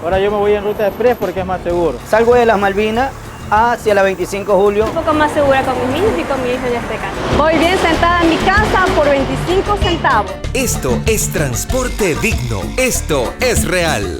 Ahora yo me voy en ruta express porque es más seguro. Salgo de las Malvinas hacia la 25 de julio. Un poco más segura con mis niños y con mi hijo en este caso. Voy bien sentada en mi casa por 25 centavos. Esto es transporte digno. Esto es real.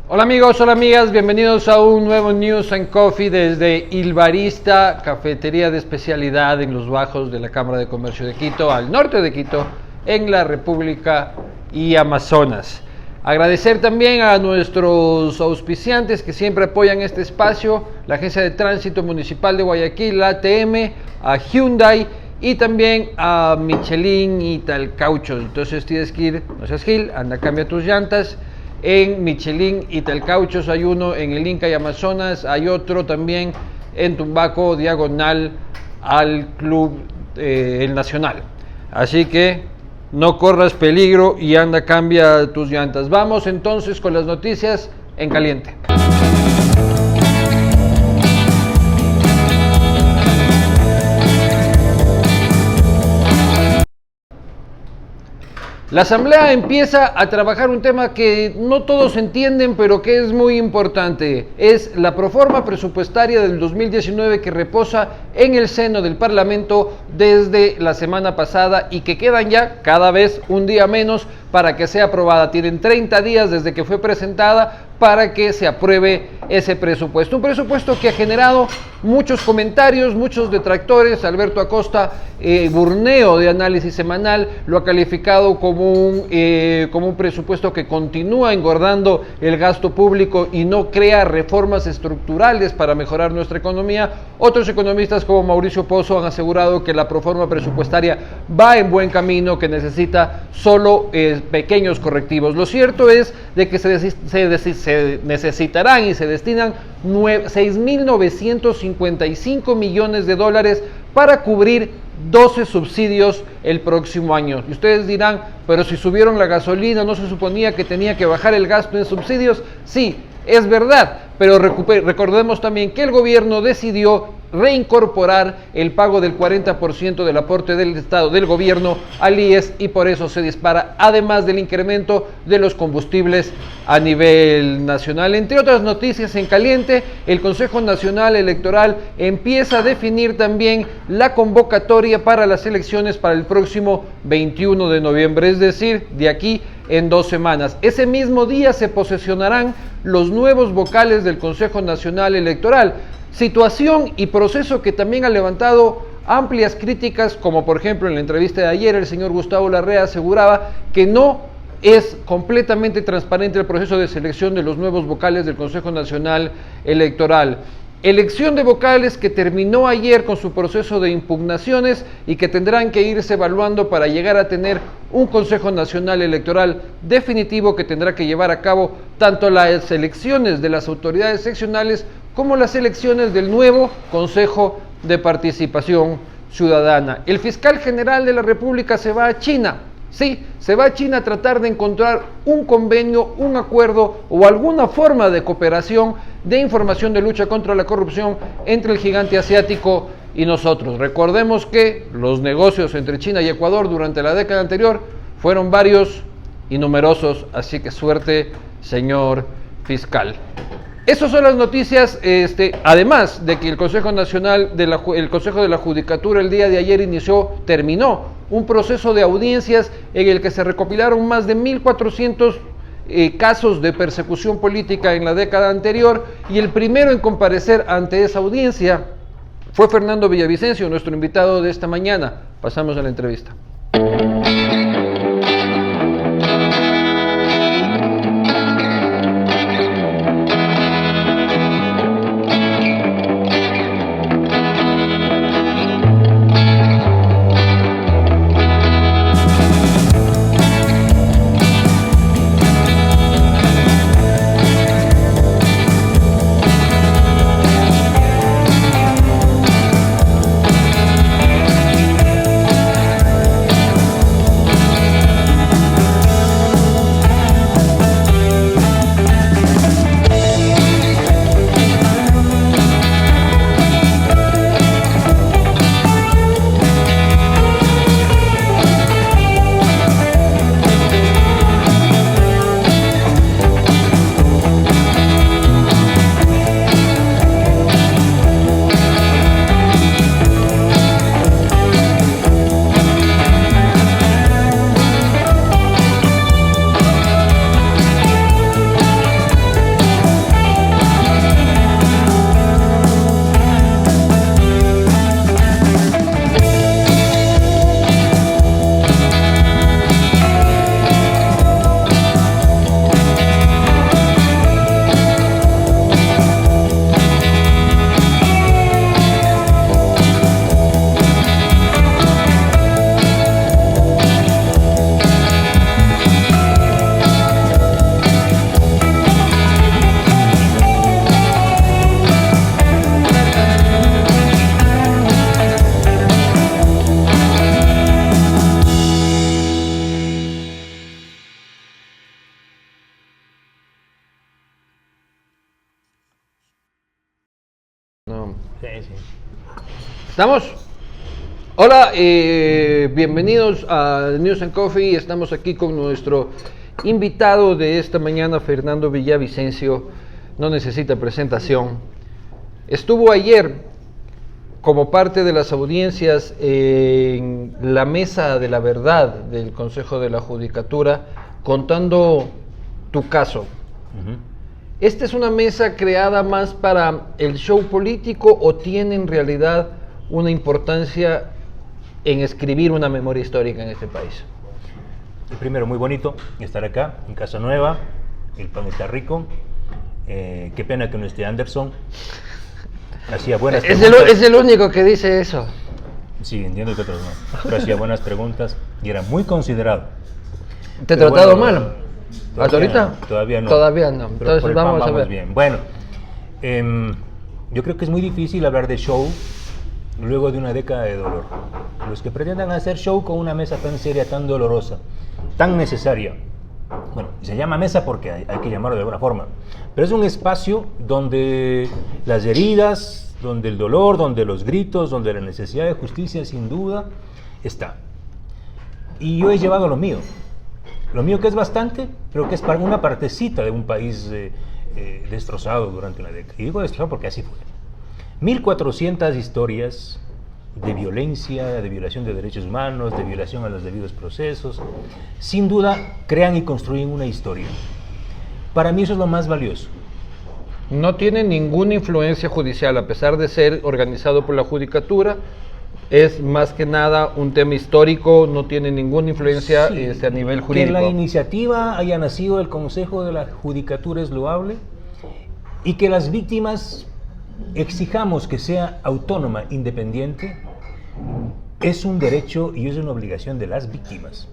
Hola amigos, hola amigas, bienvenidos a un nuevo News and Coffee desde Il Barista, cafetería de especialidad en los bajos de la Cámara de Comercio de Quito, al norte de Quito, en la República y Amazonas. Agradecer también a nuestros auspiciantes que siempre apoyan este espacio, la Agencia de Tránsito Municipal de Guayaquil, la ATM, a Hyundai y también a Michelin y Talcauchos. Entonces tienes que ir, no seas gil, anda, cambia tus llantas. En Michelin y Talcauchos hay uno en el Inca y Amazonas, hay otro también en Tumbaco, diagonal al Club El Nacional. Así que no corras peligro y anda, cambia tus llantas. Vamos entonces con las noticias en caliente. La Asamblea empieza a trabajar un tema que no todos entienden, pero que es muy importante. Es la proforma presupuestaria del 2019 que reposa en el seno del Parlamento desde la semana pasada y que quedan ya cada vez un día menos para que sea aprobada. Tienen 30 días desde que fue presentada para que se apruebe ese presupuesto. Un presupuesto que ha generado muchos comentarios, muchos detractores. Alberto Acosta, Burneo de Análisis Semanal, lo ha calificado como un presupuesto que continúa engordando el gasto público y no crea reformas estructurales para mejorar nuestra economía. Otros economistas como Mauricio Pozo han asegurado que la proforma presupuestaria va en buen camino, que necesita solo pequeños correctivos. Lo cierto es de que se necesitarán y se destinan 6.955 millones de dólares para cubrir 12 subsidios el próximo año. Y ustedes dirán, pero si subieron la gasolina, ¿no se suponía que tenía que bajar el gasto en subsidios? Sí, es verdad, pero recordemos también que el gobierno decidió reincorporar el pago del 40% del aporte del Estado, del gobierno al IES, y por eso se dispara, además del incremento de los combustibles a nivel nacional. Entre otras noticias en caliente, el Consejo Nacional Electoral empieza a definir también la convocatoria para las elecciones para el próximo 21 de noviembre, es decir, de aquí en 2 semanas. Ese mismo día se posesionarán los nuevos vocales del Consejo Nacional Electoral. Situación y proceso que también ha levantado amplias críticas, como por ejemplo en la entrevista de ayer el señor Gustavo Larrea aseguraba que no es completamente transparente el proceso de selección de los nuevos vocales del Consejo Nacional Electoral. Elección de vocales que terminó ayer con su proceso de impugnaciones y que tendrán que irse evaluando para llegar a tener un Consejo Nacional Electoral definitivo que tendrá que llevar a cabo tanto las elecciones de las autoridades seccionales como las elecciones del nuevo Consejo de Participación Ciudadana. El fiscal general de la República se va a China. Sí, se va a China a tratar de encontrar un convenio, un acuerdo o alguna forma de cooperación de información de lucha contra la corrupción entre el gigante asiático y nosotros. Recordemos que los negocios entre China y Ecuador durante la década anterior fueron varios y numerosos, así que suerte, señor fiscal. Esas son las noticias, además de que el Consejo Nacional, el Consejo de la Judicatura el día de ayer terminó un proceso de audiencias en el que se recopilaron más de 1.400 casos de persecución política en la década anterior, y el primero en comparecer ante esa audiencia fue Fernando Villavicencio, nuestro invitado de esta mañana. Pasamos a la entrevista. ¿Estamos? Hola, bienvenidos a News and Coffee. Estamos aquí con nuestro invitado de esta mañana, Fernando Villavicencio. No necesita presentación. Estuvo ayer como parte de las audiencias en la Mesa de la Verdad del Consejo de la Judicatura, contando tu caso. ¿Esta es una mesa creada más para el show político o tiene en realidad una importancia en escribir una memoria histórica en este país? Primero, muy bonito estar acá, en Casa Nueva, el pan está rico, qué pena que no esté Anderson, hacía buenas preguntas. Es el único que dice eso. Sí, entiendo que otros no, pero hacía buenas preguntas y era muy considerado. ¿Te he Pero tratado bueno, mal? ¿Hasta ahorita? Todavía no. Todavía no, Pero entonces por el pan vamos a ver. bien. Bueno, yo creo que es muy difícil hablar de show luego de una década de dolor. Los que pretendan hacer show con una mesa tan seria, tan dolorosa, tan necesaria, bueno, se llama mesa porque hay que llamarlo de alguna forma, pero es un espacio donde las heridas, donde el dolor, donde los gritos, donde la necesidad de justicia sin duda está. Y yo he llevado lo mío que es bastante, pero que es para una partecita de un país destrozado durante una década. Y digo destrozado porque así fue. 1400 historias de violencia, de violación de derechos humanos, de violación a los debidos procesos. Sin duda, crean y construyen una historia. Para mí eso es lo más valioso. No tiene ninguna influencia judicial, a pesar de ser organizado por la Judicatura. Es más que nada un tema histórico, no tiene ninguna influencia a nivel jurídico. Que la iniciativa haya nacido del Consejo de la Judicatura es loable y que las víctimas exijamos que sea autónoma, independiente, es un derecho y es una obligación de las víctimas.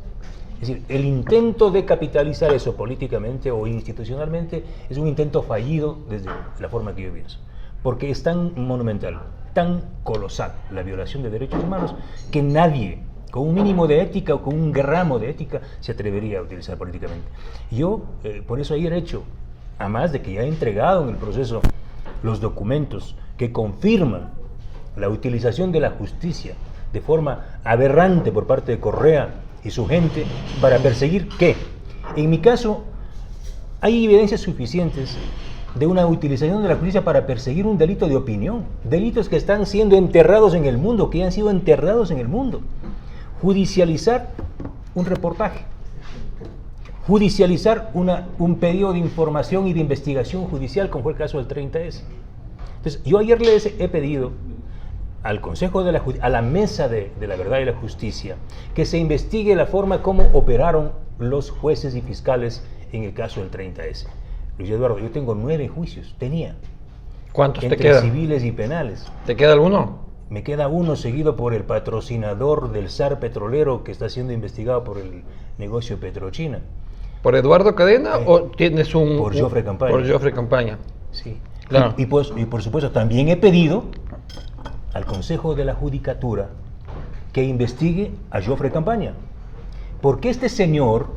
Es decir, el intento de capitalizar eso políticamente o institucionalmente es un intento fallido desde la forma que yo pienso, porque es tan monumental, tan colosal la violación de derechos humanos que nadie con un mínimo de ética o con un gramo de ética se atrevería a utilizar políticamente. Yo, por eso ayer he hecho, además de que ya he entregado en el proceso los documentos que confirman la utilización de la justicia de forma aberrante por parte de Correa y su gente para perseguir ¿qué? En mi caso, hay evidencias suficientes de una utilización de la justicia para perseguir un delito de opinión, delitos que están siendo enterrados en el mundo, que han sido enterrados en el mundo. Judicializar un reportaje, judicializar un pedido de información y de investigación judicial, como fue el caso del 30S. Entonces, yo ayer les he pedido al Consejo a la Mesa de la Verdad y la Justicia, que se investigue la forma como operaron los jueces y fiscales en el caso del 30S. Luis Eduardo, yo tengo 9 juicios, tenía. ¿Cuántos te quedan? Entre civiles y penales. ¿Te queda alguno? Me queda uno seguido por el patrocinador del SAR petrolero que está siendo investigado por el negocio Petrochina. ¿Por Eduardo Cadena o tienes un...? Por Joffre Campaña. Por Joffre Campaña. Sí. Claro. Y por supuesto también he pedido al Consejo de la Judicatura que investigue a Joffre Campaña. Porque este señor,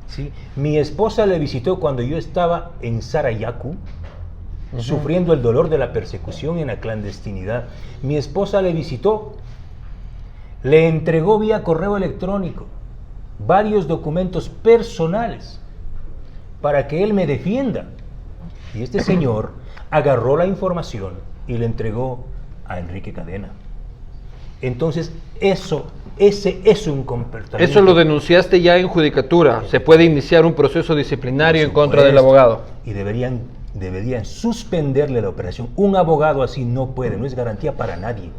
¿sí? Mi esposa le visitó cuando yo estaba en Sarayaku, sufriendo el dolor de la persecución en la clandestinidad. Mi esposa le visitó, le entregó vía correo electrónico varios documentos personales para que él me defienda. Y este señor agarró la información y le entregó a Enrique Cadena. Entonces, ese es un comportamiento. Eso lo denunciaste ya en Judicatura. Se puede iniciar un proceso disciplinario en contra del abogado. Y deberían suspenderle la operación. Un abogado así no puede, no es garantía para nadie.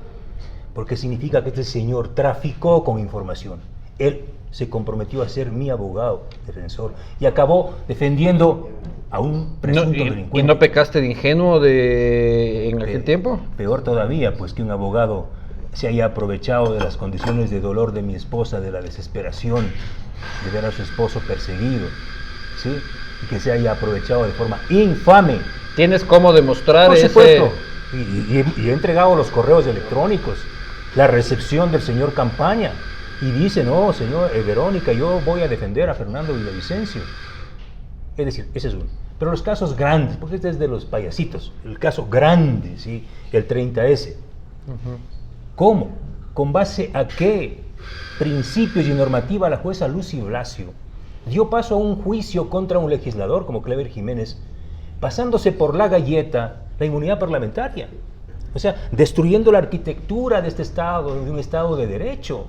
Porque significa que este señor traficó con información. Él se comprometió a ser mi abogado defensor y acabó defendiendo a un presunto delincuente. ¿Y no pecaste de ingenuo en aquel tiempo? Peor todavía, pues que un abogado se haya aprovechado de las condiciones de dolor de mi esposa, de la desesperación de ver a su esposo perseguido, ¿sí? Y que se haya aprovechado de forma infame. ¿Tienes cómo demostrar Por ese...? supuesto. Y he entregado los correos electrónicos, la recepción del señor Campaña, y dice, no, señor Verónica, yo voy a defender a Fernando Villavicencio. Es decir, ese es uno. Pero los casos grandes, porque este es de los payasitos, el caso grande, ¿sí? El 30S. ¿Cómo? ¿Con base a qué principios y normativa la jueza Lucy Blasio dio paso a un juicio contra un legislador como Clever Jiménez, pasándose por la galleta la inmunidad parlamentaria? O sea, destruyendo la arquitectura de este Estado, de un Estado de derecho.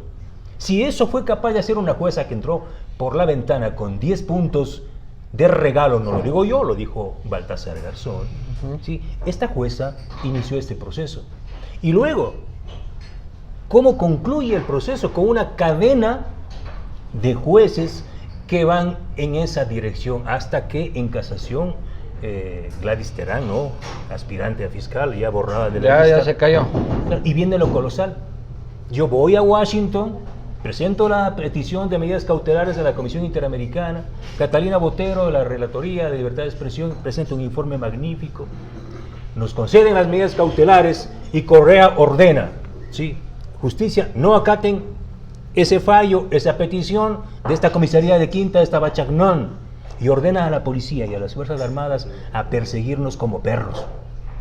Si eso fue capaz de hacer una jueza que entró por la ventana con 10 puntos de regalo, no lo digo yo, lo dijo Baltasar Garzón, ¿sí? Esta jueza inició este proceso. Y luego, ¿cómo concluye el proceso? Con una cadena de jueces que van en esa dirección hasta que en casación Gladys Terán, ¿no?, aspirante a fiscal, ya borrada de la lista. Ya se cayó. Y viene lo colosal. Yo voy a Washington, presento la petición de medidas cautelares de la Comisión Interamericana, Catalina Botero de la Relatoría de Libertad de Expresión presenta un informe magnífico, nos conceden las medidas cautelares y Correa ordena, ¿sí?, justicia, no acaten ese fallo, esa petición de esta comisaría de Quinta, de esta Bachagnón, y ordena a la policía y a las Fuerzas Armadas a perseguirnos como perros.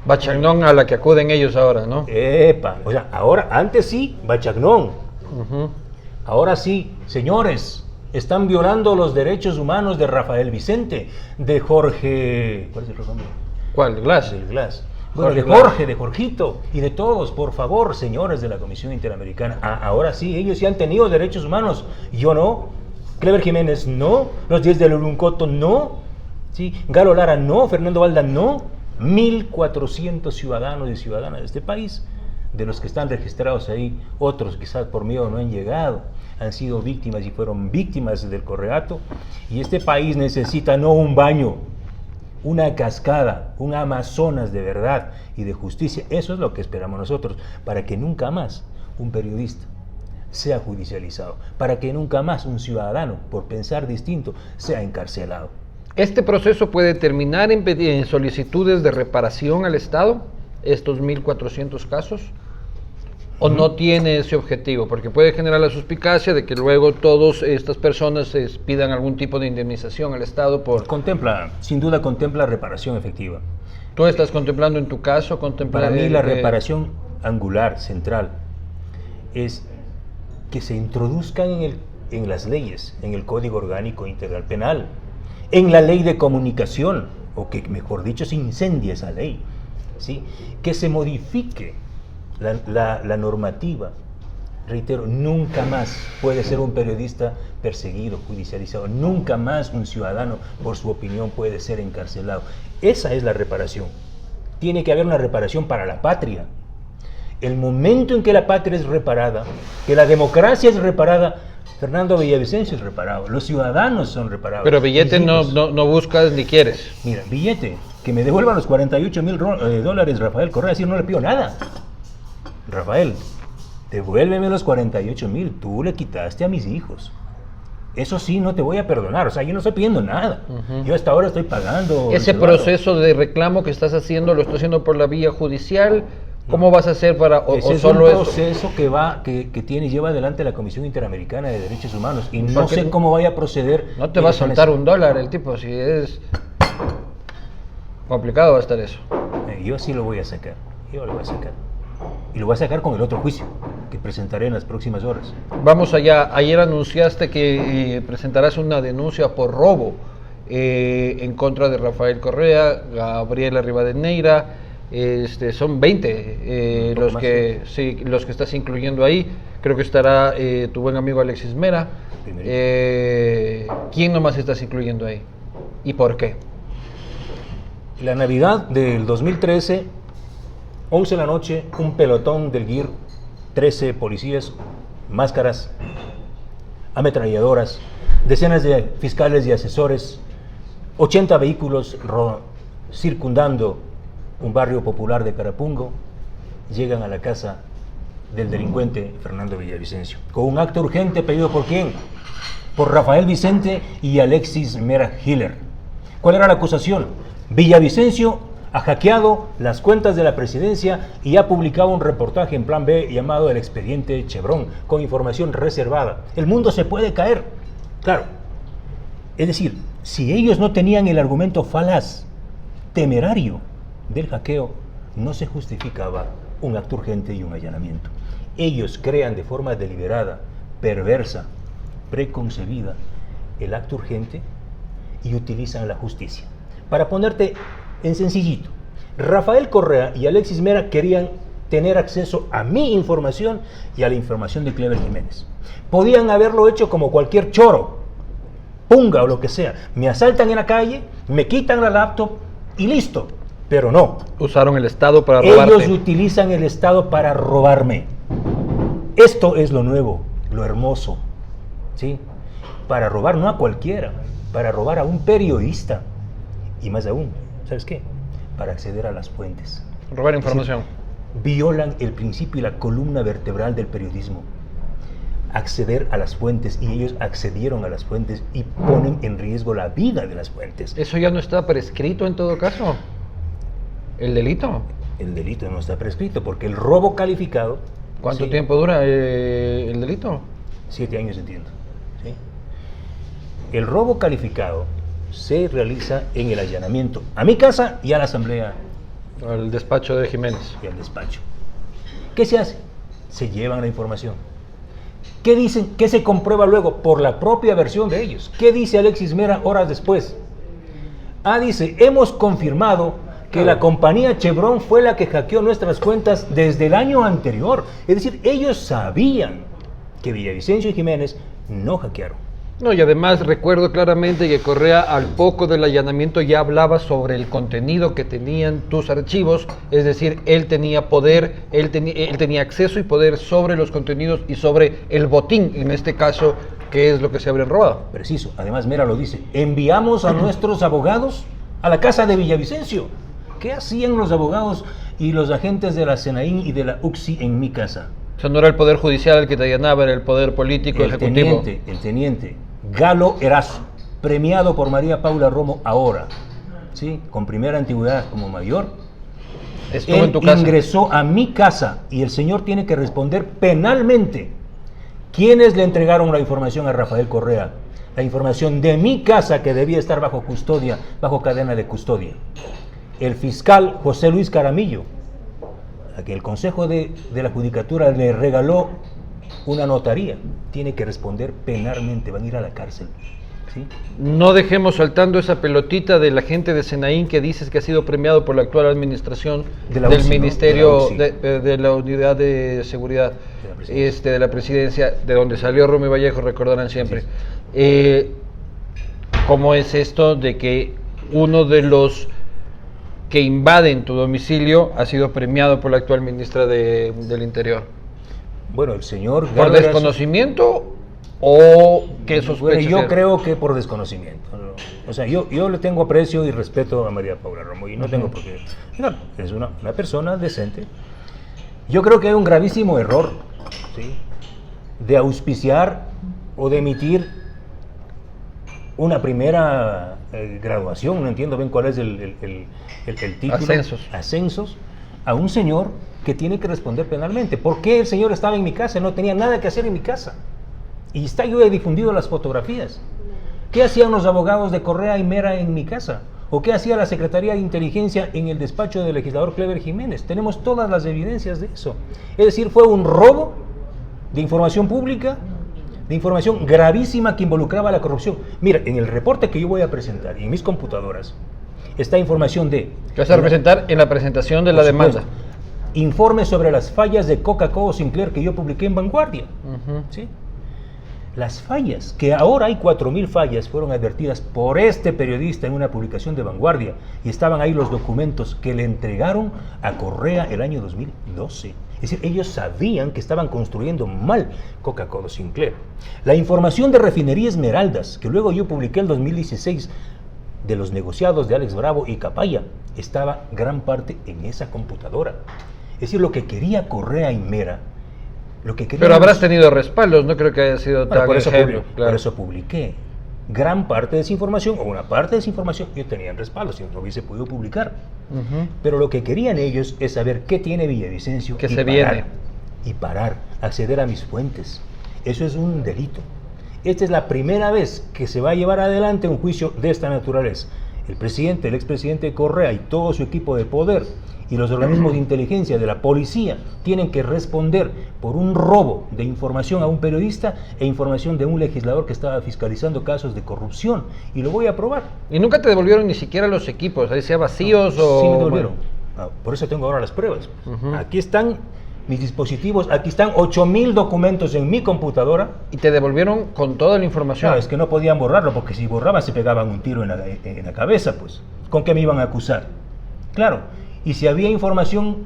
Bachagnón a la que acuden ellos ahora, ¿no? Epa, o sea, ahora, antes sí, Bachagnón. Ahora sí, señores, están violando los derechos humanos de Rafael Vicente, de Jorge... ¿Cuál es el nombre? ¿Cuál? ¿Glass? El Glass. Bueno, Jorge de Jorge, de Jorgito y de todos, por favor, señores de la Comisión Interamericana. Ahora sí, ellos sí han tenido derechos humanos, yo no. Clever Jiménez no, los 10 del Uruncoto no, ¿sí? Galo Lara no, Fernando Valda no, 1.400 ciudadanos y ciudadanas de este país, de los que están registrados ahí, otros quizás por miedo no han llegado, han sido víctimas y fueron víctimas del Correato, y este país necesita no un baño, una cascada, un Amazonas de verdad y de justicia. Eso es lo que esperamos nosotros, para que nunca más un periodista sea judicializado, para que nunca más un ciudadano, por pensar distinto, sea encarcelado. ¿Este proceso puede terminar en solicitudes de reparación al Estado, estos 1.400 casos? ¿O no tiene ese objetivo? Porque puede generar la suspicacia de que luego todas estas personas pidan algún tipo de indemnización al Estado por... Contempla, sin duda contempla reparación efectiva. ¿Tú estás contemplando en tu caso? Para mí la reparación angular, central, es que se introduzcan en las leyes, en el Código Orgánico Integral Penal, en la ley de comunicación, o que mejor dicho se incendie esa ley, ¿sí? Que se modifique la normativa. Reitero, nunca más puede ser un periodista perseguido, judicializado, nunca más un ciudadano por su opinión puede ser encarcelado. Esa es la reparación. Tiene que haber una reparación para la patria. El momento en que la patria es reparada, que la democracia es reparada, Fernando Villavicencio es reparado, los ciudadanos son reparados. Pero billete no buscas ni quieres. Mira, billete, que me devuelvan los $48,000 Rafael Correa, así no le pido nada. Rafael, devuélveme los 48,000, tú le quitaste a mis hijos. Eso sí, no te voy a perdonar, o sea, yo no estoy pidiendo nada. Yo hasta ahora estoy pagando. Ese proceso de reclamo que estás haciendo, ¿lo estás haciendo por la vía judicial? ¿Cómo vas a hacer para ese es solo un eso? proceso que lleva adelante la Comisión Interamericana de Derechos Humanos y no sé cómo vaya a proceder. No te va a soltar $1 el tipo, si es complicado va a estar eso. Yo sí lo voy a sacar, yo lo voy a sacar. Y lo voy a sacar con el otro juicio que presentaré en las próximas horas. Vamos allá, ayer anunciaste que presentarás una denuncia por robo en contra de Rafael Correa, Gabriela Rivadeneira. Son 20 los que estás incluyendo ahí. Creo que estará tu buen amigo Alexis Mera. ¿Quién nomás estás incluyendo ahí? ¿Y por qué? La Navidad del 2013, 11 de la noche, un pelotón del GIR, 13 policías, máscaras, ametralladoras, decenas de fiscales y asesores, 80 vehículos circundando un barrio popular de Carapungo, llegan a la casa del delincuente Fernando Villavicencio, con un acto urgente pedido ¿por quién? Por Rafael Vicente y Alexis Mera Hiller. ¿Cuál era la acusación? Villavicencio ha hackeado las cuentas de la presidencia y ha publicado un reportaje en Plan B llamado El Expediente Chevron, con información reservada. El mundo se puede caer. Claro. Es decir, si ellos no tenían el argumento falaz, temerario, del hackeo, no se justificaba un acto urgente y un allanamiento. Ellos crean de forma deliberada, perversa, preconcebida el acto urgente y utilizan la justicia. Para ponerte en sencillito, Rafael Correa y Alexis Mera querían tener acceso a mi información y a la información de Clever Jiménez. Podían haberlo hecho como cualquier choro, punga o lo que sea. Me asaltan en la calle, me quitan la laptop y listo. Pero no. Usaron el Estado para robarte. Ellos utilizan el Estado para robarme. Esto es lo nuevo, lo hermoso, ¿sí? Para robar no a cualquiera, para robar a un periodista. Y más aún, ¿sabes qué? Para acceder a las fuentes. Robar información. Es decir, violan el principio y la columna vertebral del periodismo. Acceder a las fuentes, y ellos accedieron a las fuentes y ponen en riesgo la vida de las fuentes. ¿Eso ya no está prescrito en todo caso? ¿El delito? El delito no está prescrito porque el robo calificado... ¿Cuánto sí, tiempo dura el delito? 7 años, entiendo. ¿Sí? El robo calificado se realiza en el allanamiento a mi casa y a la asamblea Al despacho de Jiménez. y al despacho. ¿Qué se hace? Se llevan la información. ¿Qué dicen? ¿Qué se comprueba luego? Por la propia versión de ellos. ¿Qué dice Alexis Mera horas después? Dice, hemos confirmado que la compañía Chevron fue la que hackeó nuestras cuentas desde el año anterior. Es decir, ellos sabían que Villavicencio y Jiménez no hackearon. No, y además recuerdo claramente que Correa al poco del allanamiento ya hablaba sobre el contenido que tenían tus archivos, es decir, él tenía poder, él tenía acceso y poder sobre los contenidos y sobre el botín, en este caso, que es lo que se habrían robado. Preciso, además Mera lo dice, enviamos a nuestros abogados a la casa de Villavicencio. ¿Qué hacían los abogados y los agentes de la SENAIN y de la UCSI en mi casa? O sea, no era el poder judicial el que te allanaba, era el poder político ejecutivo. El teniente Galo Erazo, premiado por María Paula Romo ahora, ¿sí? Con primera antigüedad como mayor, Estuvo él en tu casa. ingresó a mi casa y el señor tiene que responder penalmente. ¿Quiénes le entregaron la información a Rafael Correa? La información de mi casa que debía estar bajo custodia, bajo cadena de custodia. El fiscal José Luis Caramillo, a que el Consejo de la Judicatura le regaló una notaría, tiene que responder penalmente, van a ir a la cárcel. ¿Sí? No dejemos saltando esa pelotita del agente de SENAIN que dices que ha sido premiado por la actual administración De la del UCSI, ¿no? Ministerio De la UCSI. de la Unidad de Seguridad de la Presidencia, de donde salió Romy Vallejo, recordarán siempre. Sí. ¿Cómo es esto de que uno de los que invaden tu domicilio ha sido premiado por la actual ministra del Interior? Bueno, el señor ¿Por Galo Erazo- desconocimiento o qué sospechas? Bueno, yo eran? creo que por desconocimiento. ¿No? O sea, yo le tengo aprecio y respeto a María Paula Romo y no tengo por qué. No, es una persona decente. Yo creo que hay un gravísimo error, ¿sí? De auspiciar o de emitir una primera graduación, no entiendo bien cuál es el título. Ascensos a un señor que tiene que responder penalmente. ¿Por qué el señor estaba en mi casa? No tenía nada que hacer en mi casa. Y yo he difundido las fotografías. ¿Qué hacían los abogados de Correa y Mera en mi casa? ¿O qué hacía la Secretaría de Inteligencia en el despacho del legislador Clever Jiménez? Tenemos todas las evidencias de eso. Es decir, fue un robo de información pública, de información gravísima que involucraba la corrupción. Mira, en el reporte que yo voy a presentar y en mis computadoras está información de... ¿Qué vas a representar en la presentación de la Por demanda? supuesto, informe sobre las fallas de Coca-Cola Sinclair que yo publiqué en Vanguardia. ¿Sí? Las fallas, que ahora hay 4.000 fallas, fueron advertidas por este periodista en una publicación de Vanguardia y estaban ahí los documentos que le entregaron a Correa el año 2012. Es decir, ellos sabían que estaban construyendo mal Coca-Cola Sinclair. La información de Refinería Esmeraldas, que luego yo publiqué en 2016, de los negociados de Alex Bravo y Capaya, estaba gran parte en esa computadora. Es decir, lo que quería Correa y Mera, lo que quería... Pero habrás tenido respaldos, no creo que haya sido tan por eso, ingenuo, claro. por eso publiqué. Gran parte de esa información, o una parte de esa información, yo tenía en respaldo, si no hubiese podido publicar. Pero lo que querían ellos es saber qué tiene Villavicencio Que se viene. y parar, acceder a mis fuentes. Eso es un delito. Esta es la primera vez que se va a llevar adelante un juicio de esta naturaleza. El presidente, el expresidente Correa y todo su equipo de poder y los organismos de inteligencia de la policía tienen que responder por un robo de información a un periodista e información de un legislador que estaba fiscalizando casos de corrupción, y lo voy a probar. Y nunca te devolvieron ni siquiera los equipos, ahí sea vacíos o... Sí me devolvieron. Por eso tengo ahora las pruebas. Aquí están mis dispositivos, aquí están 8.000 documentos en mi computadora. Y te devolvieron con toda la información. Claro, es que no podían borrarlo, porque si borraban se pegaban un tiro en la cabeza, pues. ¿Con qué me iban a acusar? Claro, y si había información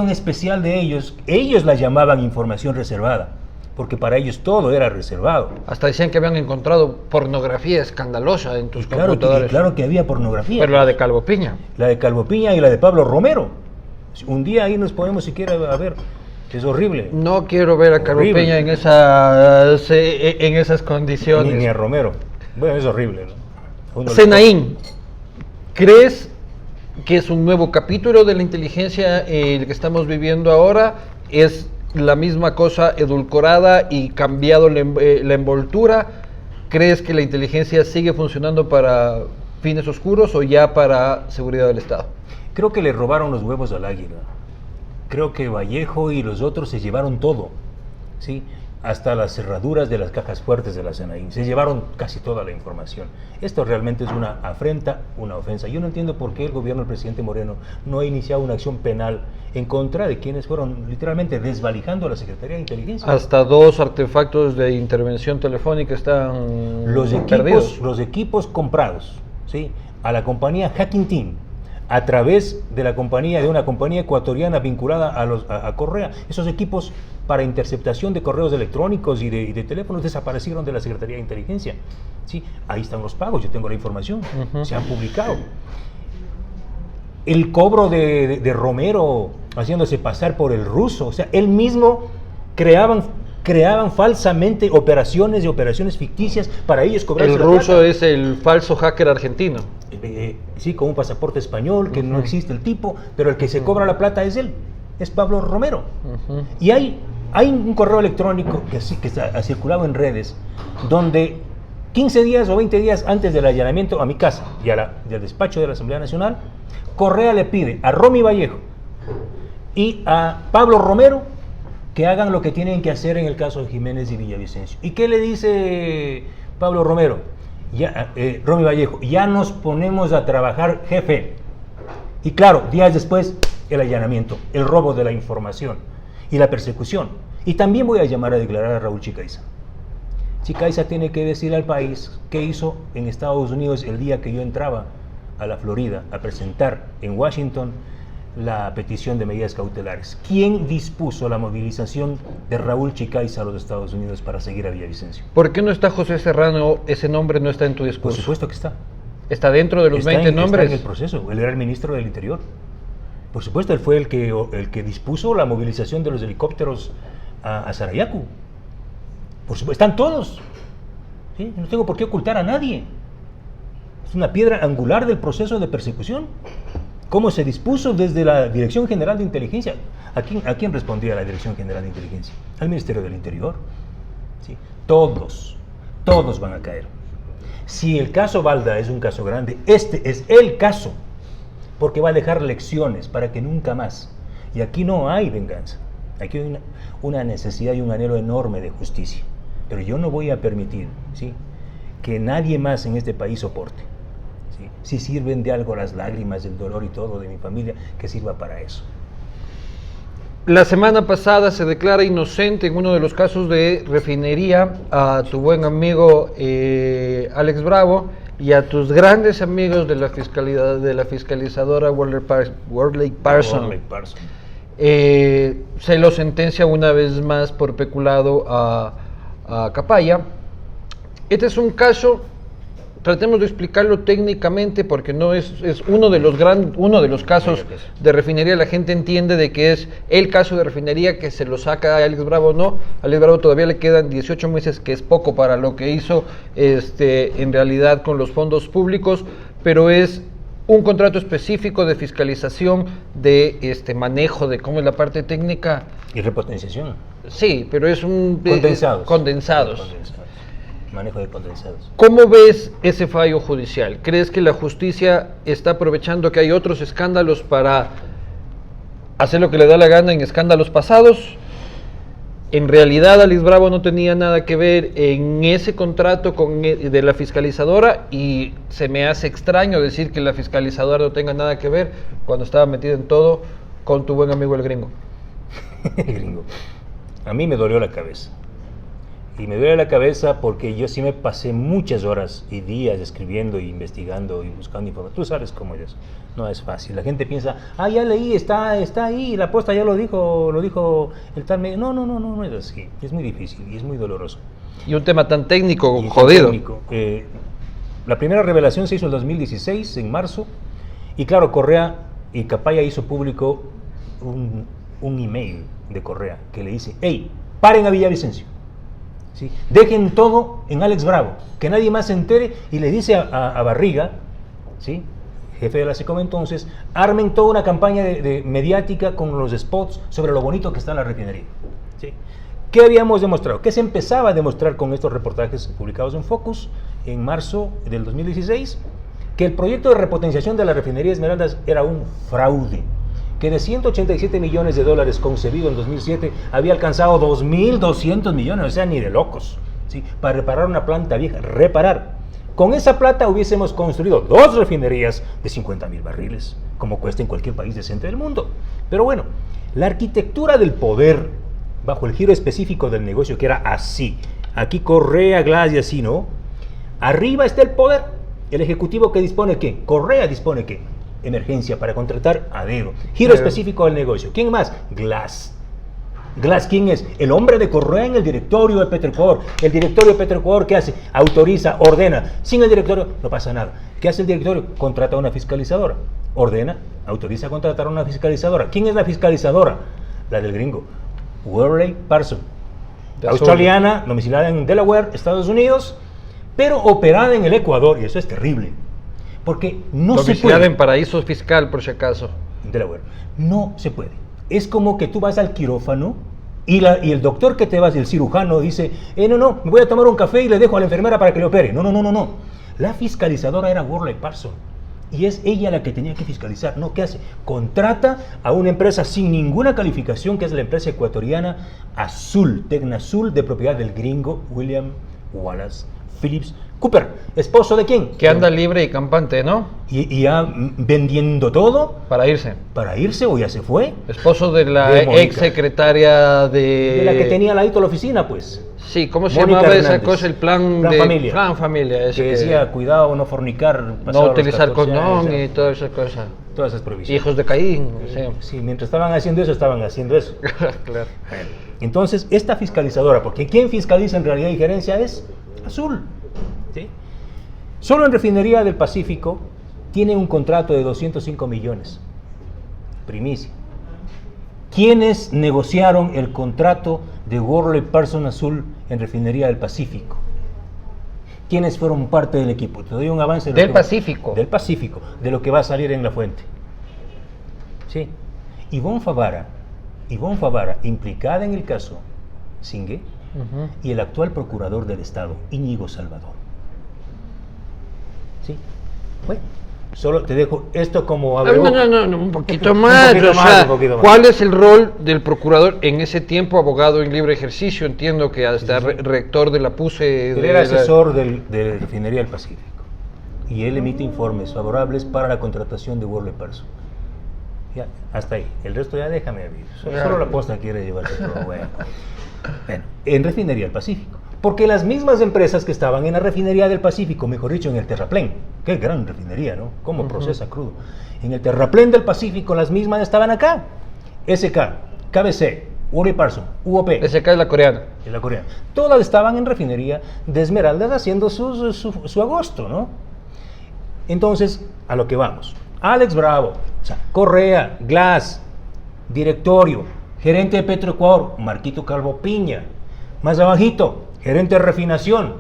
especial de ellos la llamaban información reservada, porque para ellos todo era reservado. Hasta decían que habían encontrado pornografía escandalosa en tus computadores. Claro que había pornografía. Pero la de Calvo Piña. La de Calvo Piña y la de Pablo Romero. Un día ahí nos podemos siquiera a ver. Es horrible. No quiero ver a Calvo Horrible. Peña en esas condiciones. Ni a Romero. Bueno, es horrible, ¿no? Senaín, ¿crees que es un nuevo capítulo de la inteligencia el que estamos viviendo ahora? ¿Es la misma cosa edulcorada y cambiado la envoltura? ¿Crees que la inteligencia sigue funcionando para fines oscuros o ya para seguridad del Estado? Creo que le robaron los huevos al águila. Creo que Vallejo y los otros se llevaron todo, ¿sí? Hasta las cerraduras de las cajas fuertes de la Senaín. Se llevaron casi toda la información. Esto realmente es una afrenta, una ofensa. Yo no entiendo por qué el gobierno del presidente Moreno no ha iniciado una acción penal en contra de quienes fueron literalmente desvalijando a la Secretaría de Inteligencia. Hasta 2 artefactos de intervención telefónica están perdidos. Los equipos comprados, ¿sí?, a la compañía Hacking Team, a través de una compañía ecuatoriana vinculada a Correa. Esos equipos para interceptación de correos electrónicos y de teléfonos desaparecieron de la Secretaría de Inteligencia. ¿Sí? Ahí están los pagos, yo tengo la información, se han publicado. El cobro de Romero haciéndose pasar por el ruso, o sea, él mismo creaban falsamente operaciones ficticias para ellos cobrar. El ruso es el falso hacker argentino. Sí, con un pasaporte español, que no existe el tipo, pero el que se cobra la plata es él, es Pablo Romero. Y hay un correo electrónico que ha circulado en redes, donde 15 días o 20 días antes del allanamiento a mi casa y al despacho de la Asamblea Nacional, Correa le pide a Romy Vallejo y a Pablo Romero que hagan lo que tienen que hacer en el caso de Jiménez y Villavicencio. ¿Y qué le dice Pablo Romero? Romy Vallejo, ya nos ponemos a trabajar, jefe. Y claro, días después, el allanamiento, el robo de la información y la persecución. Y también voy a llamar a declarar a Raúl Chicaiza. Chicaiza tiene que decir al país qué hizo en Estados Unidos el día que yo entraba a la Florida a presentar en Washington la petición de medidas cautelares. ¿Quién dispuso la movilización de Raúl Chicaiza a los Estados Unidos para seguir a Villavicencio? ¿Por qué no está José Serrano? Ese nombre no está en tu discurso. Por supuesto que está. ¿Está dentro de los 20 nombres? Está en el proceso. Él era el ministro del Interior. Por supuesto, él fue el que dispuso la movilización de los helicópteros a Sarayaku. Por supuesto, están todos. ¿Sí? No tengo por qué ocultar a nadie. Es una piedra angular del proceso de persecución. ¿Cómo se dispuso desde la Dirección General de Inteligencia? ¿A quién respondía la Dirección General de Inteligencia? Al Ministerio del Interior. ¿Sí? Todos van a caer. Si el caso Balda es un caso grande, este es el caso, porque va a dejar lecciones para que nunca más. Y aquí no hay venganza. Aquí hay una necesidad y un anhelo enorme de justicia. Pero yo no voy a permitir, ¿sí?, que nadie más en este país soporte. ¿Sí? Si sirven de algo las lágrimas, el dolor y todo de mi familia, que sirva para eso. La semana pasada se declara inocente en uno de los casos de refinería a tu buen amigo Alex Bravo y a tus grandes amigos de la fiscalizadora Worley Parson. Se lo sentencia una vez más por peculado a Capaya. Este es un caso, tratemos de explicarlo técnicamente porque no es uno de los casos de refinería. La gente entiende de que es el caso de refinería que se lo saca a Alex Bravo. No, a Alex Bravo todavía le quedan 18 meses, que es poco para lo que hizo en realidad con los fondos públicos, pero es un contrato específico de fiscalización, de manejo de cómo es la parte técnica. Y repotenciación. Sí, pero es un... Condensados. Condensados. manejo de condensados. ¿Cómo ves ese fallo judicial? ¿Crees que la justicia está aprovechando que hay otros escándalos para hacer lo que le da la gana en escándalos pasados? En realidad Alex Bravo no tenía nada que ver en ese contrato de la fiscalizadora, y se me hace extraño decir que la fiscalizadora no tenga nada que ver cuando estaba metido en todo con tu buen amigo el gringo. El gringo. A mí me dolió la cabeza. Y me duele la cabeza porque yo sí me pasé muchas horas y días escribiendo e investigando y buscando información. Tú sabes cómo es. No es fácil. La gente piensa, ya leí, está ahí, la posta ya lo dijo el tal medio. No es así. Es muy difícil y es muy doloroso. Y un tema tan técnico, Y jodido. técnico. La primera revelación se hizo en 2016, en marzo, y claro, Correa y Capaya hizo público un email de Correa que le dice, hey, paren a Villavicencio. ¿Sí? Dejen todo en Alex Bravo, que nadie más se entere, y le dice a Barriga, ¿sí? Jefe de la SECOM entonces, armen toda una campaña de mediática con los spots sobre lo bonito que está la refinería. ¿Sí? ¿Qué habíamos demostrado? ¿Qué se empezaba a demostrar con estos reportajes publicados en Focus en marzo del 2016? Que el proyecto de repotenciación de la refinería Esmeraldas era un fraude, que de 187 millones de dólares concebido en 2007 había alcanzado 2.200 millones, o sea, ni de locos, ¿sí? Para reparar una planta vieja, reparar. Con esa plata hubiésemos construido 2 refinerías de 50.000 barriles, como cuesta en cualquier país decente del mundo. Pero bueno, la arquitectura del poder, bajo el giro específico del negocio, que era así, aquí Correa, Glass y así, ¿no? Arriba está el poder, el ejecutivo que dispone ¿qué? Correa dispone ¿qué? Emergencia para contratar a dedo. Giro específico del negocio. ¿Quién más? Glass. Glass, ¿quién es? El hombre de Correa en el directorio de Petroecuador. El directorio de Petroecuador, ¿qué hace? Autoriza, ordena. Sin el directorio no pasa nada. ¿Qué hace el directorio? Contrata a una fiscalizadora. Ordena, autoriza a contratar a una fiscalizadora. ¿Quién es la fiscalizadora? La del gringo. Worley Parsons. Australiana, domiciliada en Delaware, Estados Unidos, pero operada en el Ecuador, y eso es terrible. Porque no se puede. En paraíso fiscal, por si acaso. Delaware. No se puede. Es como que tú vas al quirófano y el doctor que te vas, el cirujano, dice, no, me voy a tomar un café y le dejo a la enfermera para que le opere. No. La fiscalizadora era Worley Parsons. Y es ella la que tenía que fiscalizar. ¿No? ¿Qué hace? Contrata a una empresa sin ninguna calificación, que es la empresa ecuatoriana Azul, Tecnazul, de propiedad del gringo William Wallace Phillips Cooper. ¿Esposo de quién? Que anda libre y campante, ¿no? Y ya vendiendo todo. Para irse. Para irse, o ya se fue. Esposo de la De Mónica. ex secretaria De la que tenía al ladito la oficina, pues. Sí, ¿cómo se Mónica llamaba esa Hernández. cosa? El plan Familia. Plan familia. Ese Que decía, cuidado, no fornicar. no pasado los utilizar 14 años, condón o sea, y todas esas cosas. todas esas provisiones. Hijos de Caín. Sí. Sí, mientras estaban haciendo eso, estaban haciendo eso. Claro. Bueno, entonces, esta fiscalizadora, porque quien fiscaliza en realidad y gerencia es Azul. ¿Sí? Solo en Refinería del Pacífico tiene un contrato de 205 millones. Primicia. ¿Quiénes negociaron el contrato de Worley Parsons Azul en Refinería del Pacífico? ¿Quiénes fueron parte del equipo? Te doy un avance. Del Pacífico. Del Pacífico, de lo que va a salir en la fuente. Sí. Ivonne Favara, implicada en el caso Singue, y el actual procurador del Estado, Íñigo Salvador. ¿Sí? Bueno, solo te dejo esto como No, un poquito más. Un poquito más. ¿Cuál es el rol del procurador en ese tiempo, abogado en libre ejercicio? Entiendo que hasta rector de la PUSE. Él era asesor de Refinería del Pacífico. Y él emite informes favorables para la contratación de Worley Parsons. Ya, hasta ahí. El resto ya déjame a mí. Solo la posta quiere llevarse todo. Bueno, en Refinería del Pacífico. Porque las mismas empresas que estaban en la Refinería del Pacífico, mejor dicho, en el Terraplén, qué gran refinería, ¿no? Cómo procesa crudo. En el Terraplén del Pacífico, las mismas estaban acá. SK, KBC, Worley Parsons, UOP. SK es la coreana. En la coreana. Todas estaban en Refinería de Esmeraldas haciendo su agosto, ¿no? Entonces, a lo que vamos. Alex Bravo, o sea, Correa, Glass, directorio, gerente de Petroecuador, Marquito Calvo Piña. Más abajito, gerente de refinación,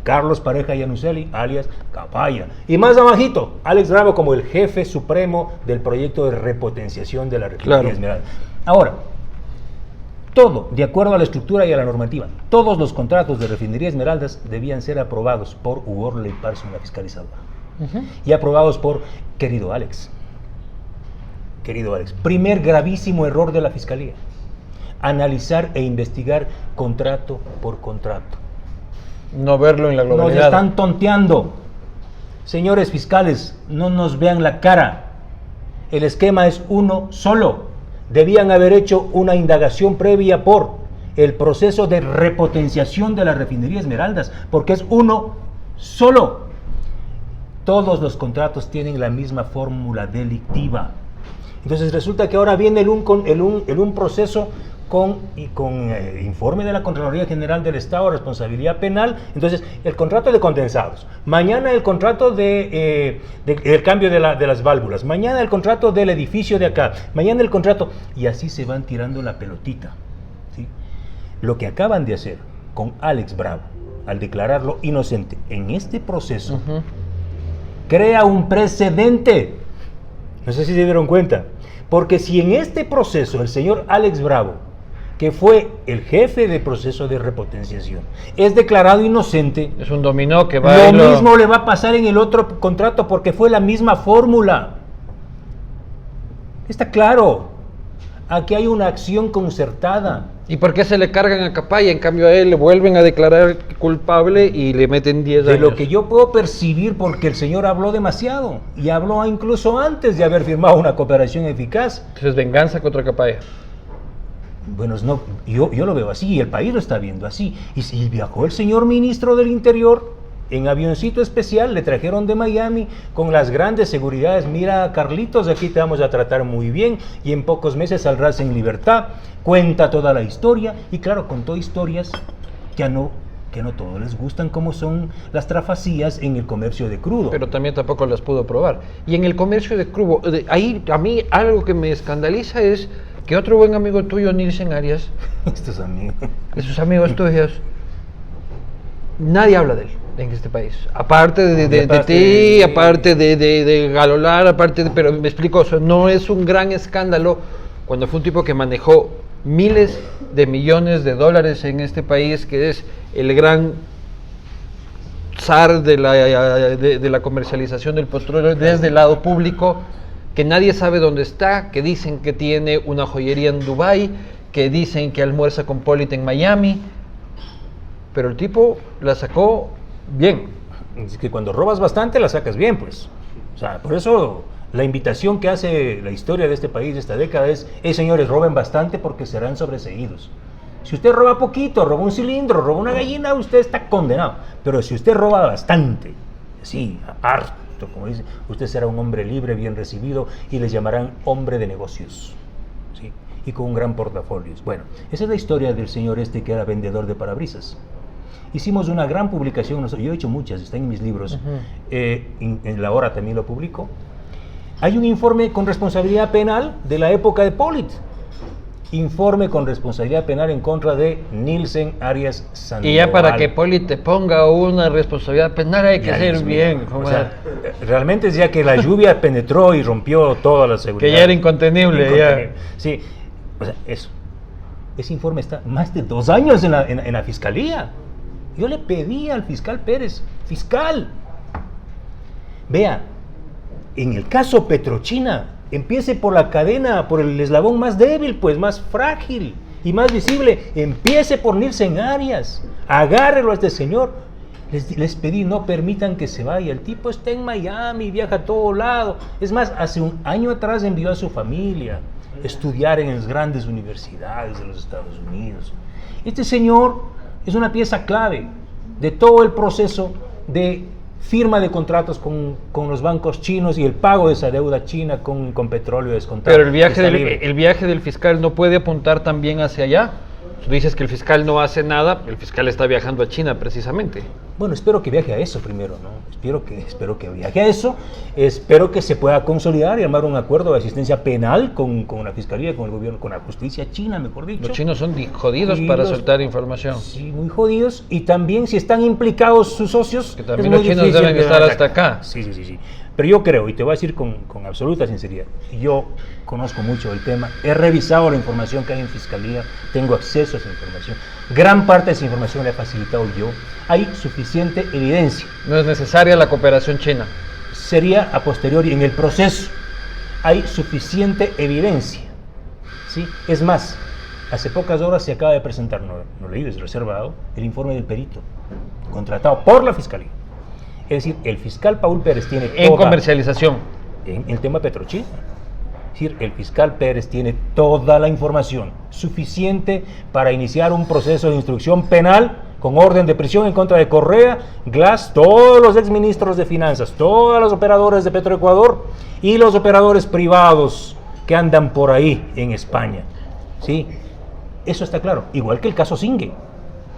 Carlos Pareja Yanuseli, alias Capaya. Y más abajito, Alex Bravo como el jefe supremo del proyecto de repotenciación de la refinería Esmeralda. Ahora, todo, de acuerdo a la estructura y a la normativa. Todos los contratos de Refinería Esmeraldas debían ser aprobados por Worley Parsons, la fiscalizadora. Y aprobados por querido Alex. Querido Alex, primer gravísimo error de la Fiscalía. Analizar e investigar contrato por contrato. No verlo en la Nos globalidad. están tonteando. Señores fiscales, no nos vean la cara. El esquema es uno solo. Debían haber hecho una indagación previa por el proceso de repotenciación de la Refinería Esmeraldas, porque es uno solo. Todos los contratos tienen la misma fórmula delictiva. Entonces resulta que ahora viene un proceso con informe de la Contraloría General del Estado, responsabilidad penal. Entonces, el contrato de condensados, mañana el contrato el cambio de las válvulas, mañana el contrato del edificio de acá, mañana el contrato, y así se van tirando la pelotita, ¿sí? Lo que acaban de hacer con Alex Bravo, al declararlo inocente en este proceso, crea un precedente. No sé si se dieron cuenta, porque si en este proceso el señor Alex Bravo, que fue el jefe de proceso de repotenciación, es declarado inocente, Es un dominó que va lo mismo le va a pasar en el otro contrato, porque fue la misma fórmula. Está claro, aquí hay una acción concertada. ¿Y por qué se le cargan a Capaya? En cambio a él le vuelven a declarar culpable y le meten 10 años. De lo que yo puedo percibir, porque el señor habló demasiado, y habló incluso antes de haber firmado una cooperación eficaz. Entonces venganza contra Capaya. Bueno, no, yo lo veo así, y el país lo está viendo así. Y si viajó el señor ministro del Interior en avioncito especial, le trajeron de Miami con las grandes seguridades. Mira, Carlitos, aquí te vamos a tratar muy bien, y en pocos meses saldrás en libertad. Cuenta toda la historia, y claro, contó historias que no todos les gustan, como son las trafacías en el comercio de crudo. Pero también tampoco las pudo probar. Y en el comercio de crudo, ahí a mí algo que me escandaliza es que otro buen amigo tuyo, Nielsen Arias, Estos amigos. de sus amigos tuyos, nadie habla de él en este país. Aparte de ti, aparte de Galolar, pero me explico, eso no es un gran escándalo cuando fue un tipo que manejó miles de millones de dólares en este país, que es el gran zar de la comercialización del petróleo desde el lado público, que nadie sabe dónde está, que dicen que tiene una joyería en Dubái, que dicen que almuerza con Polite en Miami, pero el tipo la sacó bien. Es que cuando robas bastante la sacas bien, pues. O sea, por eso la invitación que hace la historia de este país esta década es: señores, roben bastante porque serán sobreseídos. Si usted roba poquito, roba un cilindro, roba una gallina, usted está condenado. Pero si usted roba bastante, sí, harto, como dice, usted será un hombre libre, bien recibido, y les llamarán hombre de negocios, ¿sí? Y con un gran portafolio. Bueno, esa es la historia del señor este que era vendedor de parabrisas. Hicimos una gran publicación, yo he hecho muchas, están en mis libros, en La Hora también lo publico. Hay un informe con responsabilidad penal de la época de Polite. Informe con responsabilidad penal en contra de Nielsen Arias Sandoval. Y ya para que Poli te ponga una responsabilidad penal hay que ser bien. O sea, realmente es ya que la lluvia penetró y rompió toda la seguridad. Que ya era incontenible. Ya. Sí, o sea, eso. Ese informe está más de 2 años en la fiscalía. Yo le pedí al fiscal Pérez: fiscal, vea, en el caso Petrochina, empiece por la cadena, por el eslabón más débil, pues más frágil y más visible. Empiece por Nielsen Arias, agárrelo a este señor. Les pedí: no permitan que se vaya. El tipo está en Miami, viaja a todo lado. Es más, hace un año atrás envió a su familia a estudiar en las grandes universidades de los Estados Unidos. Este señor es una pieza clave de todo el proceso de firma de contratos con los bancos chinos y el pago de esa deuda china con petróleo descontado. Pero el viaje del fiscal no puede apuntar también hacia allá. Tú dices que el fiscal no hace nada, el fiscal está viajando a China precisamente. Bueno, espero que viaje a eso primero, ¿no? Espero que viaje a eso, espero que se pueda consolidar y armar un acuerdo de asistencia penal con la fiscalía, con el gobierno, con la justicia china, mejor dicho. Los chinos son jodidos para soltar información. Sí, muy jodidos, y también si están implicados sus socios. Que también los chinos deben estar hasta acá. Sí. Pero yo creo, y te voy a decir con absoluta sinceridad, yo conozco mucho el tema, he revisado la información que hay en Fiscalía, tengo acceso a esa información, gran parte de esa información la he facilitado yo, hay suficiente evidencia. No es necesaria la cooperación china. Sería a posteriori, en el proceso, hay suficiente evidencia, ¿sí? Es más, hace pocas horas se acaba de presentar, no leído, es reservado, el informe del perito, contratado por la Fiscalía. Es decir, el fiscal Paul Pérez tiene En comercialización. en el tema Petrochina. Es decir, el fiscal Pérez tiene toda la información suficiente para iniciar un proceso de instrucción penal con orden de prisión en contra de Correa, Glass, todos los exministros de finanzas, todos los operadores de Petroecuador y los operadores privados que andan por ahí en España. ¿Sí? Eso está claro. Igual que el caso Singue.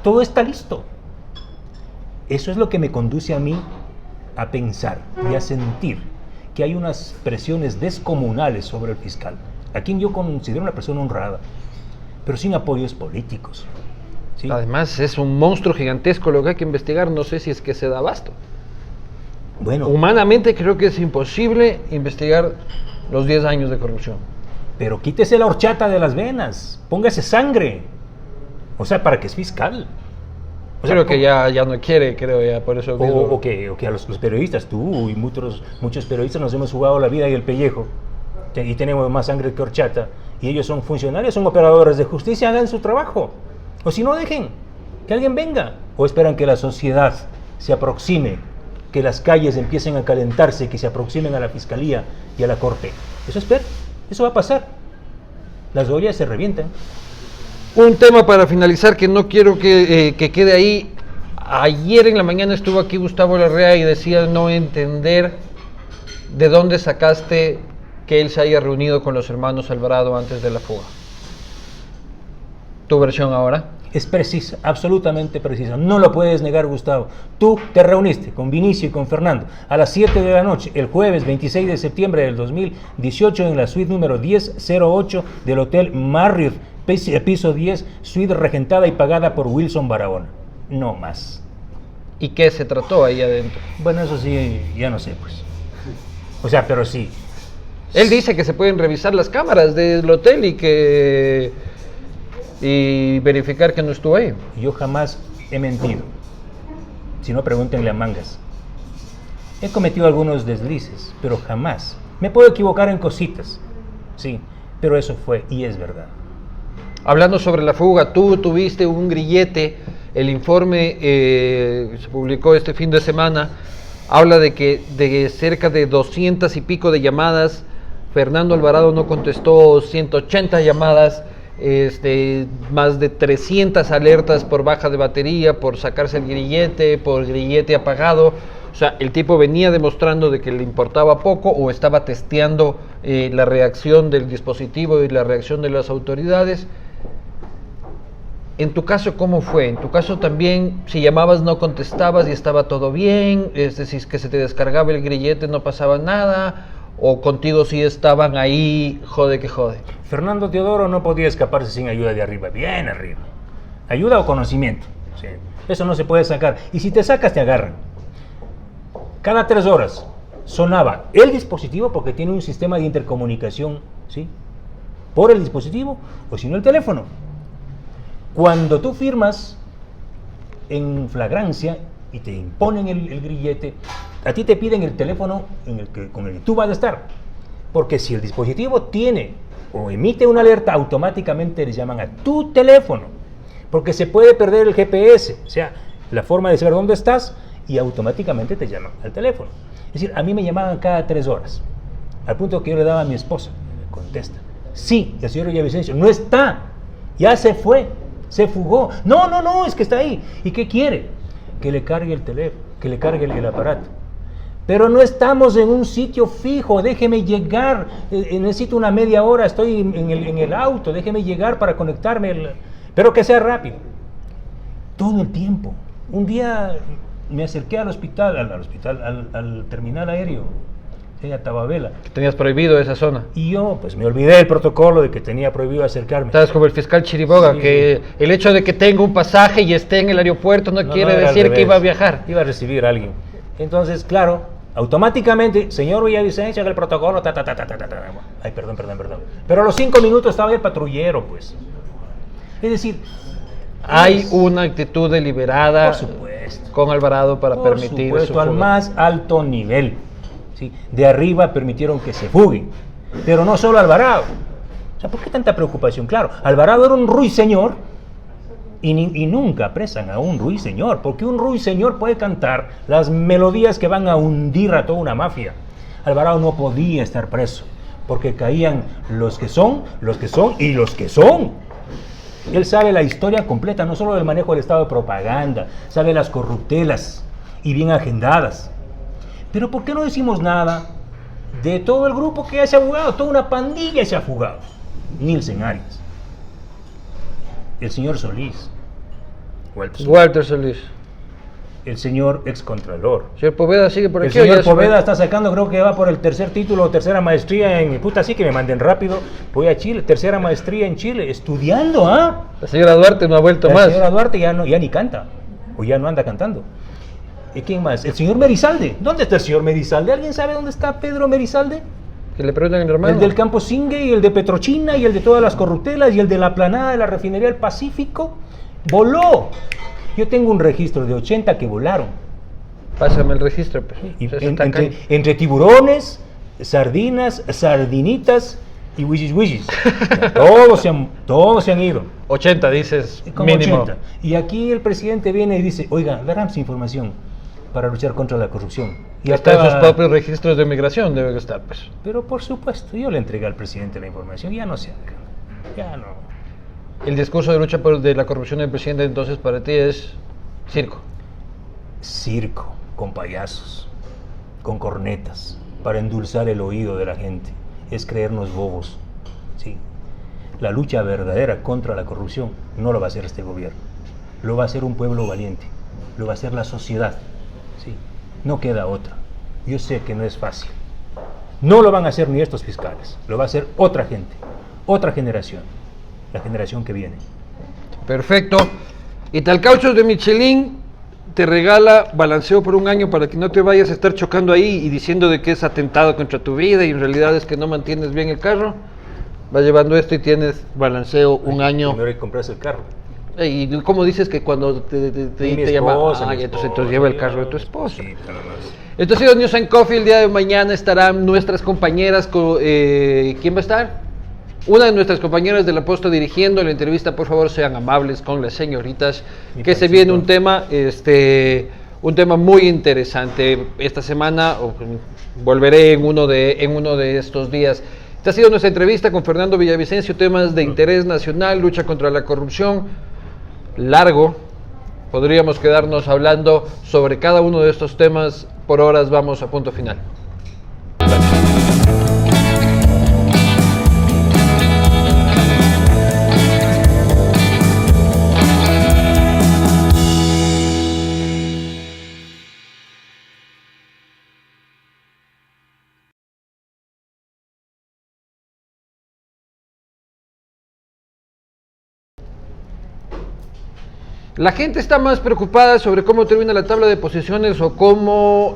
Todo está listo. Eso es lo que me conduce a mí a pensar y a sentir que hay unas presiones descomunales sobre el fiscal, a quien yo considero una persona honrada, pero sin apoyos políticos. ¿Sí? Además, es un monstruo gigantesco lo que hay que investigar, no sé si es que se da abasto. Bueno, Humanamente creo que es imposible investigar los 10 años de corrupción. pero quítese la horchata de las venas, póngase sangre, o sea, para que es fiscal. O sea, Creo que ya no quiere, creo ya, por eso mismo. o que a los periodistas, tú y muchos periodistas nos hemos jugado la vida y el pellejo, y tenemos más sangre que horchata, y ellos son funcionarios, son operadores de justicia, hagan su trabajo, o si no, dejen que alguien venga, o esperan que la sociedad se aproxime, que las calles empiecen a calentarse, que se aproximen a la fiscalía y a la corte. Eso espera, eso va a pasar, las ollas se revientan. Un tema para finalizar que no quiero que quede ahí. Ayer en la mañana estuvo aquí Gustavo Larrea y decía no entender de dónde sacaste que él se haya reunido con los hermanos Alvarado antes de la fuga. ¿Tu versión ahora? Es precisa, absolutamente precisa. No lo puedes negar, Gustavo. Tú te reuniste con Vinicio y con Fernando a las 7 de la noche, el jueves 26 de septiembre del 2018, en la suite número 1008 del Hotel Marriott, piso 10, suite regentada y pagada por Wilson Barahona. No más. ¿Y qué se trató ahí adentro? Bueno, eso sí, ya no sé, pues. O sea, pero sí. Él dice que se pueden revisar las cámaras del hotel y verificar que no estuvo ahí. Yo jamás he mentido. Si no, pregúntenle a Mangas. He cometido algunos deslices, pero jamás. Me puedo equivocar en cositas, sí, pero eso fue y es verdad. Hablando sobre la fuga, tú tuviste un grillete, el informe se publicó este fin de semana, habla de que de cerca de 200 y pico de llamadas, Fernando Alvarado no contestó 180 llamadas, más de 300 alertas por baja de batería, por sacarse el grillete, por grillete apagado. O sea, el tipo venía demostrando de que le importaba poco o estaba testeando la reacción del dispositivo y la reacción de las autoridades. En tu caso, ¿cómo fue? En tu caso también, si llamabas no contestabas y estaba todo bien, es decir, que se te descargaba el grillete, no pasaba nada, o contigo sí estaban ahí, jode que jode. Fernando Teodoro no podía escaparse sin ayuda de arriba, bien arriba. Ayuda o conocimiento, sí. Eso no se puede sacar. Y si te sacas, te agarran. Cada 3 horas sonaba el dispositivo, porque tiene un sistema de intercomunicación, ¿sí? Por el dispositivo, o si no el teléfono. Cuando tú firmas en flagrancia y te imponen el grillete, a ti te piden el teléfono con el que tú vas a estar. Porque si el dispositivo tiene o emite una alerta, automáticamente les llaman a tu teléfono. Porque se puede perder el GPS, o sea, la forma de saber dónde estás, y automáticamente te llaman al teléfono. Es decir, a mí me llamaban cada 3 horas, al punto que yo le daba a mi esposa, me contesta, sí, el señor Villavicencio no está, ya se fue, se fugó, no, es que está ahí. ¿Y qué quiere? Que le cargue el teléfono, que le cargue el aparato. Pero no estamos en un sitio fijo, déjeme llegar, necesito una media hora, estoy en el auto, déjeme llegar para conectarme, pero que sea rápido. Todo el tiempo. Un día me acerqué al terminal aéreo, a Tababela. Tenías prohibido esa zona. Y yo, pues me olvidé del protocolo de que tenía prohibido acercarme. Estabas como el fiscal Chiriboga, Sí. que el hecho de que tenga un pasaje y esté en el aeropuerto no quiere era al decir que revés. iba a viajar. Iba a recibir a alguien. Entonces, claro, Automáticamente, señor Villavicencio, que el protocolo, Ay, perdón. Pero a los 5 minutos estaba el patrullero, pues. Es decir, Hay una actitud deliberada por supuesto, con Alvarado para permitir su supuesto, al fuga. más alto nivel. ¿Sí? De arriba permitieron que se fugue. Pero no solo Alvarado. O sea, ¿por qué tanta preocupación? Claro, Alvarado era un ruiseñor y nunca apresan a un ruiseñor, porque un ruiseñor puede cantar las melodías que van a hundir a toda una mafia. Alvarado no podía estar preso, porque caían los que son y los que son. Él sabe la historia completa, no solo del manejo del estado de propaganda, sabe las corruptelas y bien agendadas. Pero ¿por qué no decimos nada de todo el grupo que ya se ha fugado? Toda una pandilla se ha fugado. Nielsen Arias, el señor Solís, Walter Solís. el señor excontralor. Señor Poveda sigue por El aquí. ¿O señor ya se Poveda fue? está sacando, creo que va por el tercer título o tercera maestría en... Puta, sí que me manden rápido. Voy a Chile, tercera maestría en Chile, estudiando, ¿ah? La señora Duarte no ha vuelto La más. señora Duarte ya ni canta, o ya no anda cantando. ¿Y quién más? El señor Merizalde. ¿Dónde está el señor Merizalde? ¿Alguien sabe dónde está Pedro Merizalde? Que le preguntan al hermano. El del Campo Singue y el de Petrochina y el de todas las corruptelas y el de la planada de la refinería del Pacífico. ¡Voló! Yo tengo un registro de 80 que volaron. Pásame el registro, pues. Y Eso está entre tiburones, sardinas, sardinitas y wishes. Todos se han ido. 80 dices Como mínimo. 80. Y aquí el presidente viene y dice, oiga, dáramos información para luchar contra la corrupción. Y Está en acá- sus propios registros de migración, debe estar, pues. Pero por supuesto, yo le entregué al presidente la información, ya no se haga. Ya no. El discurso de lucha de la corrupción del presidente entonces para ti es circo. Circo, con payasos, con cornetas, para endulzar el oído de la gente. Es creernos bobos. Sí. La lucha verdadera contra la corrupción no lo va a hacer este gobierno. Lo va a hacer un pueblo valiente. Lo va a hacer la sociedad. Sí. No queda otra. Yo sé que no es fácil. No lo van a hacer ni estos fiscales. Lo va a hacer otra gente, otra generación. La generación que viene. Perfecto. Italcauchos de Michelin te regala balanceo por un año para que no te vayas a estar chocando ahí y diciendo de que es atentado contra tu vida y en realidad es que no mantienes bien el carro. Vas llevando esto y tienes balanceo un año. Primero hay que comprarse el carro. ¿Y cómo dices que cuando te Mi llama? esposa, Ah, mi y entonces esposa, lleva el carro de tu esposa. Sí, nada más. Esto ha sido News and Coffee. El día de mañana estarán nuestras compañeras. ¿Quién va a estar? Una de nuestras compañeras de la posta dirigiendo la entrevista. Por favor, sean amables con las señoritas. Que se viene un tema muy interesante. Esta semana volveré en uno de estos días. Esta ha sido nuestra entrevista con Fernando Villavicencio. Temas de interés nacional, lucha contra la corrupción. Largo. Podríamos quedarnos hablando sobre cada uno de estos temas por horas. Vamos a punto final. La gente está más preocupada sobre cómo termina la tabla de posiciones o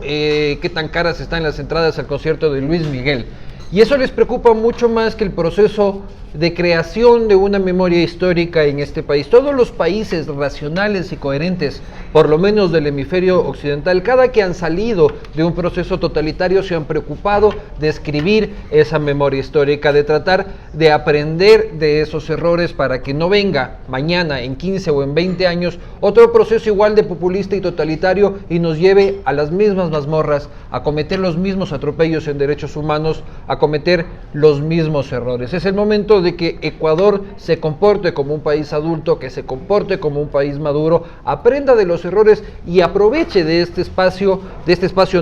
qué tan caras están las entradas al concierto de Luis Miguel. Y eso les preocupa mucho más que el proceso de creación de una memoria histórica en este país. Todos los países racionales y coherentes, por lo menos del hemisferio occidental, cada que han salido de un proceso totalitario se han preocupado de escribir esa memoria histórica, de tratar de aprender de esos errores para que no venga mañana, en 15 o en 20 años, otro proceso igual de populista y totalitario y nos lleve a las mismas mazmorras, a cometer los mismos atropellos en derechos humanos, a cometer los mismos errores. Es el momento de que Ecuador se comporte como un país adulto, que se comporte como un país maduro, aprenda de los errores y aproveche de este espacio,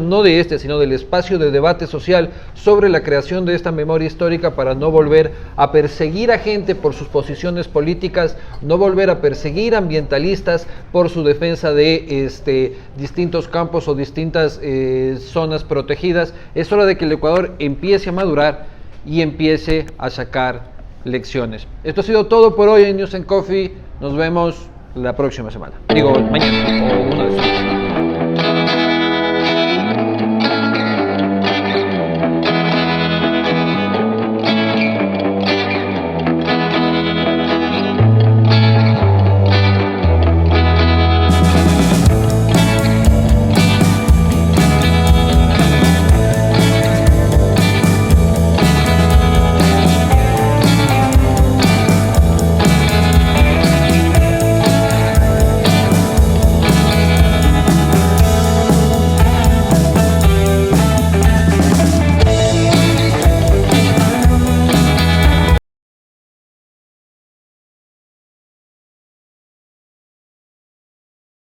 no de este, sino del espacio de debate social sobre la creación de esta memoria histórica para no volver a perseguir a gente por sus posiciones políticas, no volver a perseguir ambientalistas por su defensa de distintos campos o distintas zonas protegidas. Es hora de que el Ecuador empiece a madurar y empiece a sacar lecciones. Esto ha sido todo por hoy en News and Coffee. Nos vemos la próxima semana. Digo, mañana o una de esas.